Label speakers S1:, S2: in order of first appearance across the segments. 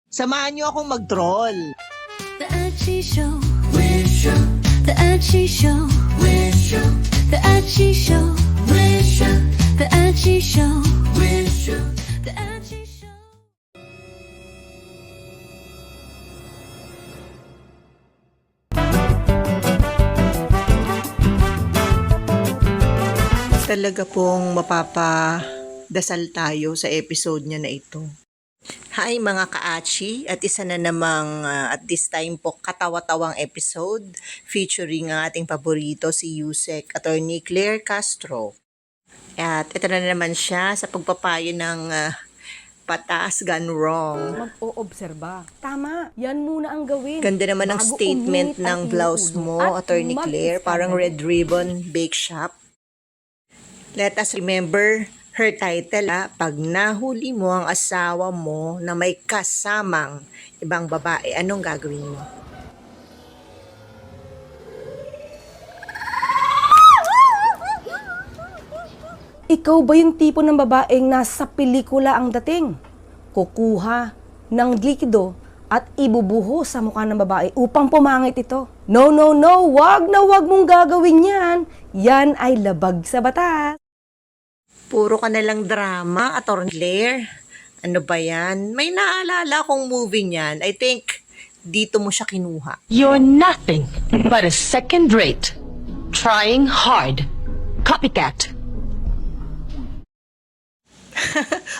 S1: Samahan niyo akong mag-troll.
S2: The Archie Show. Wish you. The Archie Show. Wish you. The Archie Show. Wish you. The Archie Show. Wish you. The Archie Show.
S1: Talaga pong mapapadasal tayo sa episode niya na ito. Hi mga ka-achi, at isa na namang at this time po katawa-tawang episode featuring ang ating paborito si Yusek Attorney Claire Castro. At ito na naman siya sa pagpapayo ng patas gone wrong.
S3: Mag-oobserba. Tama, yan muna ang gawin.
S1: Ganda naman ang
S3: Bago
S1: statement
S3: umit
S1: ng
S3: ang
S1: blouse
S3: inuulo
S1: mo,
S3: at
S1: Attorney Claire,
S3: mag-discover.
S1: parang Red Ribbon Bake Shop. Let us remember her title, pag nahuli mo ang asawa mo na may kasamang ibang babae, anong gagawin mo?
S3: Ikaw ba yung tipo ng babaeng nasa pelikula ang dating? Kukuha ng likido at ibubuho sa mukha ng babae upang pumangit ito. No, no, no, wag na wag mong gagawin yan. Yan ay labag sa batas.
S1: Puro ka na lang drama, Attorney Claire. Ano ba yan? May naalala kong movie niyan. I think dito mo siya kinuha.
S4: You're nothing but a second-rate, trying hard, copycat.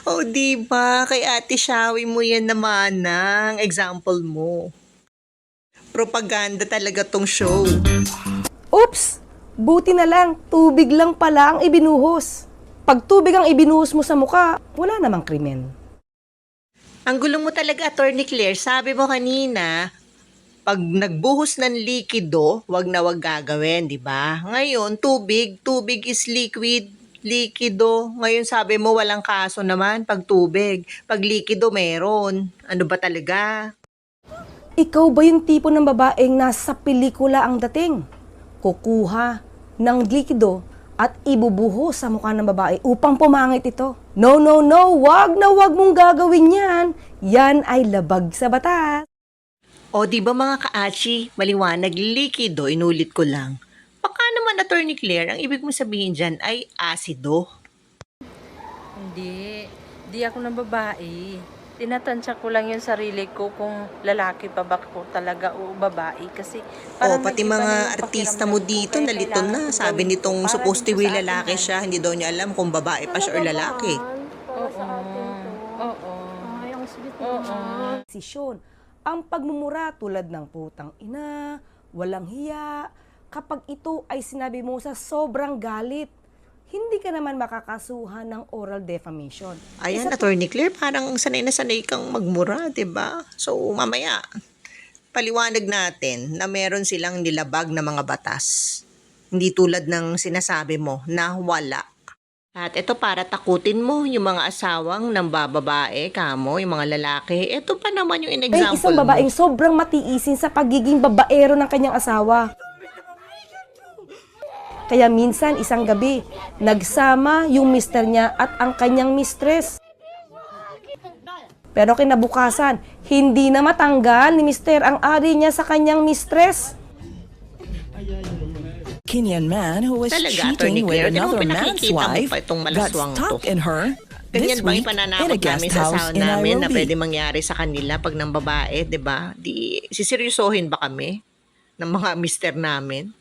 S1: Oh, diba? Kay Ate Shawi mo yan naman ang example mo. Propaganda talaga tong show.
S3: Oops! Buti na lang, tubig lang pala ang ibinuhos. Pag tubig ang ibinuhos mo sa mukha, wala namang krimen.
S1: Ang gulo mo talaga, Attorney Claire. Sabi mo kanina, pag nagbuhos ng likido, wag na wag gagawin, di ba? Ngayon, tubig is liquid, likido. Ngayon sabi mo walang kaso naman pag tubig. Pag likido meron. Ano ba talaga?
S3: Ikaw ba yung tipo ng babaeng nasa pelikula ang dating? Kukuha ng likido at ibubuho sa mukha ng babae upang pumangit ito. No, no, no, wag na wag mong gagawin yan. Yan ay labag sa batas.
S1: O di ba mga ka-achi, maliwanag, likido, inulit ko lang. Baka naman, Attorney Claire, ang ibig mo sabihin dyan ay asido.
S5: Hindi ako ng babae. Tinatansya ko lang yung sarili ko kung lalaki pa ba ko talaga o babae. Kasi
S1: O, pati
S5: nag-iba na
S1: mga
S5: yung
S1: artista
S5: pakiramdam
S1: mo
S5: ko,
S1: dito,
S5: kaya
S1: nalito
S5: kailangan
S1: na.
S5: ko
S1: Sabi
S5: gawin
S1: nitong
S5: para
S1: supposed to
S5: dito
S1: be
S5: sa atin
S1: lalaki
S5: yan.
S1: siya, hindi daw niya alam kung babae pa siya or lalaki.
S5: Oo.
S6: Ay, ang sweet
S5: Oo.
S6: naman.
S3: Desisyon. Ang pagmumura tulad ng putang ina, walang hiya, kapag ito ay sinabi mo sa sobrang galit, hindi ka naman makakasuhan ng oral defamation.
S1: Ayan, Attorney Claire, parang sanay na sanay kang magmura, 'di ba? So, mamaya, paliwanag natin na meron silang nilabag na mga batas. Hindi tulad ng sinasabi mo na wala. At ito para takutin mo yung mga asawang ng bababae, kamo, yung mga lalaki. Ito pa naman yung
S3: May
S1: in-example
S3: isang
S1: mo.
S3: babaeng sobrang matiisin sa pagiging babaero ng kanyang asawa. Kaya minsan, isang gabi, nagsama yung mister niya at ang kanyang mistress. Pero kinabukasan, hindi na matanggal ni mister ang ari niya sa kanyang mistress.
S7: Kenyan man who was
S1: Talaga, Attorney
S7: cheating with
S1: Claire,
S7: another
S1: di ba
S7: man's
S1: pinakikita mo
S7: wife
S1: pa itong
S7: got
S1: malaswang
S7: stuck
S1: to?
S7: in her
S1: Ganyan
S7: this
S1: ba
S7: week
S1: yung
S7: in a
S1: pananakot
S7: guest
S1: namin sa
S7: house
S1: asawa
S7: in
S1: namin na
S7: Nairobi.
S1: pwede mangyari sa kanila pag ng babae, di ba? Di, siseryosohin ba kami ng mga mister namin?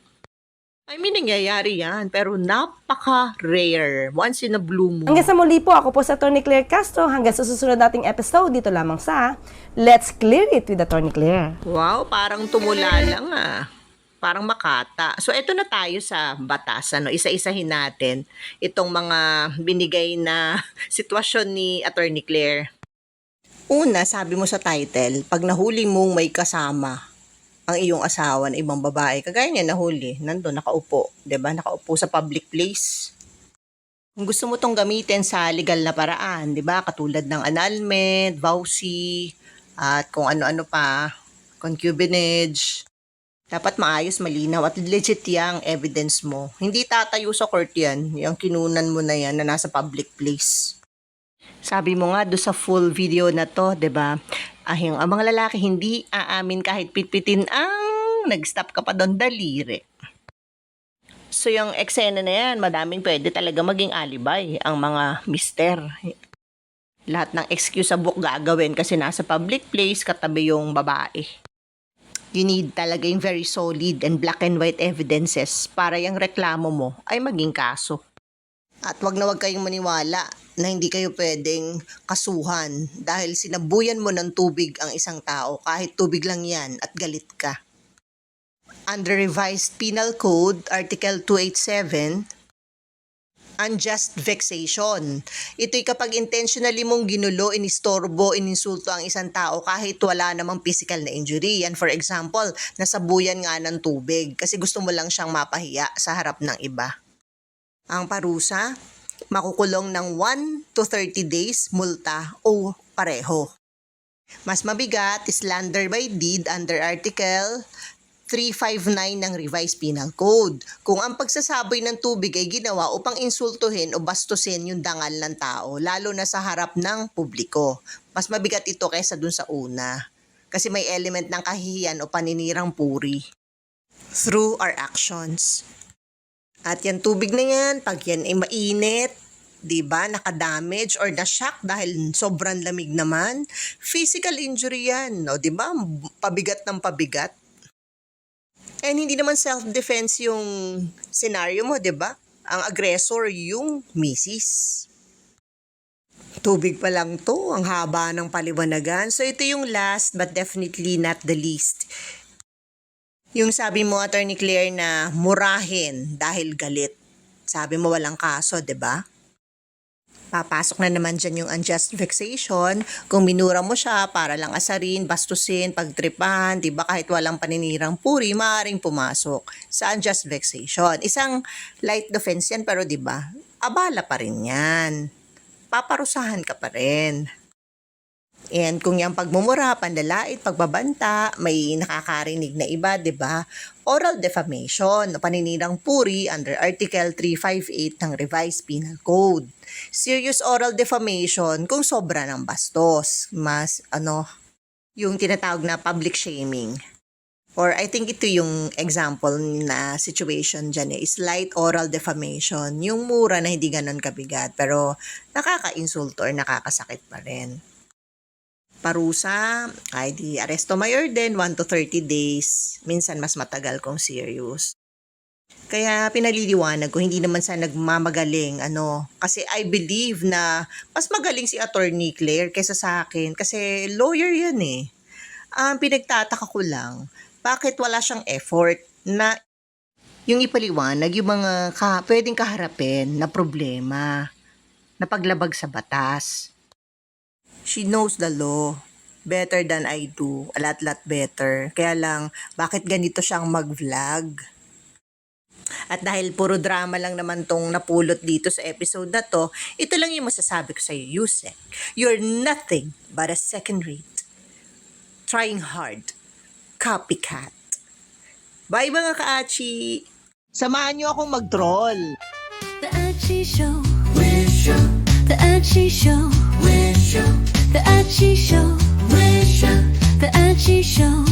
S1: I mean, nangyayari yan, pero napaka-rare. Once in a blue moon.
S3: Hanggang sa muli po, ako po sa Attorney Claire Castro. Hanggang sa susunod nating episode, dito lamang sa Let's Clear It with Attorney Claire.
S1: Wow, parang tumula lang Parang makata. So, eto na tayo sa batas. Isa-isahin natin itong mga binigay na sitwasyon ni Attorney Claire. Una, sabi mo sa title, pag nahuli mong may kasama ang iyong asawa na ibang babae, kagaya niya nahuli, nandun, nakaupo, 'di ba? Nakaupo sa public place. Kung gusto mo tong gamitin sa legal na paraan, 'di ba? Katulad ng annulment, vowsy, at kung ano-ano pa, concubinage. Dapat maayos, malinaw, at legit yang evidence mo. Hindi tatayo sa court yan, yung kinunan mo na yan na nasa public place. Sabi mo nga do sa full video na to, 'di ba? Yung mga lalaki hindi aamin kahit pitpitin ang nag-stop ka pa doon daliri. So yung eksena na yan, madaming pwede talaga maging alibay ang mga mister. Lahat ng excuse sa book gagawin kasi nasa public place katabi yung babae. You need talaga yung very solid and black and white evidences para yung reklamo mo ay maging kaso. At wag na wag kayong maniwala na hindi kayo pwedeng kasuhan dahil sinabuyan mo ng tubig ang isang tao kahit tubig lang yan at galit ka. Under Revised Penal Code, Article 287, unjust vexation. Ito'y kapag intentionally mong ginulo, inistorbo, ininsulto ang isang tao kahit wala namang physical na injury. Yan for example, nasabuyan nga ng tubig kasi gusto mo lang siyang mapahiya sa harap ng iba. Ang parusa, makukulong ng 1 to 30 days, multa o pareho. Mas mabigat, slander by deed under Article 359 ng Revised Penal Code. Kung ang pagsasaboy ng tubig ay ginawa upang insultuhin o bastusin yung dangal ng tao, lalo na sa harap ng publiko. Mas mabigat ito kaysa dun sa una. Kasi may element ng kahihiyan o paninirang puri through our actions. At yan tubig na yan, pag yan ay mainit, diba, nakadamage or na-shock dahil sobrang lamig naman, physical injury yan, no? Diba, pabigat ng pabigat. And hindi naman self-defense yung scenario mo, diba? Ang aggressor yung misis. Tubig pa lang to, ang haba ng paliwanagan. So ito yung last but definitely not the least. Yung sabi mo, Attorney Claire, na murahin dahil galit. Sabi mo walang kaso, 'di ba? Papasok na naman dyan yung unjust vexation. Kung minura mo siya para lang asarin, bastusin, pagtripan, 'di ba? Kahit walang paninirang puri, maaaring pumasok sa unjust vexation. Isang light offense yan, pero 'di ba? Abala pa rin yan. Paparusahan ka pa rin. And kung yung pagmumura, panlalait, pagbabanta, may nakakarinig na iba, 'di ba? Oral defamation, paninirang puri under Article 358 ng Revised Penal Code. Serious oral defamation kung sobra ng bastos, mas yung tinatawag na public shaming. Or I think ito yung example na situation dyan is light oral defamation, yung mura na hindi ganon kabigat pero nakaka-insulto or nakakasakit pa rin. Parusa, ay di aresto mayor din, 1 to 30 days. Minsan mas matagal kung serious. Kaya pinaliliwanag ko, hindi naman sa nagmamagaling, kasi I believe na mas magaling si Attorney Claire kaysa sa akin. Kasi lawyer yan eh. Ang pinagtataka ko lang, bakit wala siyang effort na yung ipaliwanag yung mga pwedeng kaharapin na problema, na paglabag sa batas. She knows the law better than I do. A lot better. Kaya lang, bakit ganito siyang mag-vlog? At dahil puro drama lang naman tong napulot dito sa episode na to, ito lang yung masasabi ko sa'yo, Yusek. You're nothing but a second-rate, trying hard, copycat. Bye mga ka-achi! Samahan niyo akong mag-troll.
S2: The Archie Show. The Archie Show. The Archie Show. The Archie Show.